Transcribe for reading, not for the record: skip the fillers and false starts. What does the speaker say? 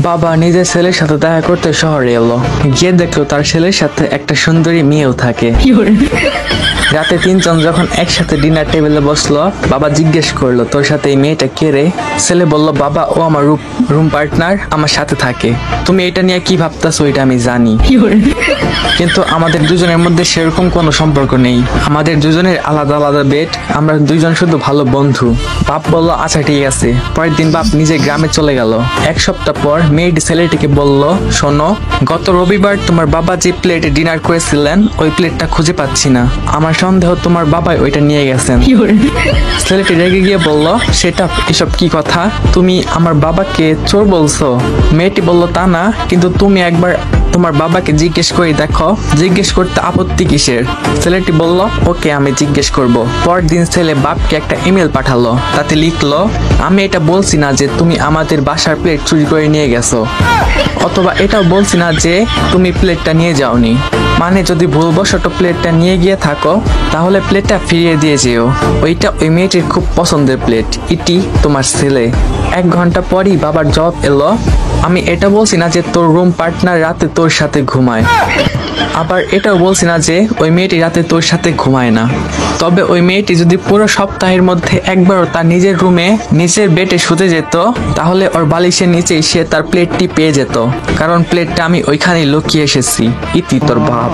বাবা নিজের ছেলের সাথে দেখা করতে শহরে এলো, গিয়ে দেখলো তার ছেলের সাথে একটা সুন্দরী মেয়েও থাকে। রাতে তিনজন যখন একসাথে ডিনার টেবিলে বসলো, বাবা জিজ্ঞেস করলো, তোর সাথে এই মেয়েটা কে রে? ছেলে বলল, বাবা ও আমার রুম পার্টনার, আমার সাথে থাকে। তুমি এটা নিয়ে কি ভাবতেছো এটা আমি জানি, কিন্তু আমাদের দুজনের মধ্যে সেরকম কোনো সম্পর্ক নেই। আমাদের দুজনের আলাদা আলাদা বেড, আমরা দুইজন শুধু ভালো বন্ধু। বাপ বলল, আচ্ছা ঠিক আছে। পরের দিন বাপ নিজে গ্রামে চলে গেল। এক সপ্তাহ পর মেয়েটি ছেলেটিকে বলল, শোনো, গত রবিবার তোমার বাবা যে প্লেটে ডিনার করেছিলেন ওই প্লেটটা খুঁজে পাচ্ছি না। আমার সন্দেহ তোমার বাবাই ওইটা নিয়ে গেছেন। ছেলেটি রেগে গিয়ে বলল, সেটা এসব কি কথা? তুমি আমার বাবাকে চোর বলছো? মেয়েটি বলল, তা না, কিন্তু তুমি একবার তোমার বাবাকে জিজ্ঞেস করে দেখো। জিজ্ঞেস করতে আপত্তি কিসের? ছেলেটি বলল, ওকে, আমি জিজ্ঞেস করব। পরদিন ছেলে বাপকে একটা ইমেল পাঠালো, তাতে লিখলো, আমি এটা বলছি না যে তুমি আমাদের বাসার প্লেট চুরি করে নিয়ে গেছো, অথবা এটাও বলছি না যে তুমি প্লেটটা নিয়ে যাওনি। মানে যদি ভুলবশত প্লেটটা নিয়ে গিয়ে থাকো তাহলে প্লেটটা ফিরিয়ে দিয়ে যেও। ওইটা ওই মেয়েটির খুব পছন্দের প্লেট। ইটি তোমার ছেলে। 1 ঘন্টা পরই বাবার জবাব এলো, আমি এটা বলছি না যে তোর রুম পার্টনার রাতে তোর সাথে ঘুমায়, আবার এটাও বলছি না যে ওই মেয়েটি রাতে তোর সাথে ঘুমায় না। তবে ওই মেয়েটি যদি পুরো সপ্তাহের মধ্যে একবারও তার নিজের রুমে নিজের বেডে শুতে যেত, তাহলে ওর বালিশের নিচেই সে তার প্লেটটি পেয়ে যেত, কারণ প্লেটটা আমি ওইখানেই লুকিয়ে এসেছি। ইতি তোর বাপ।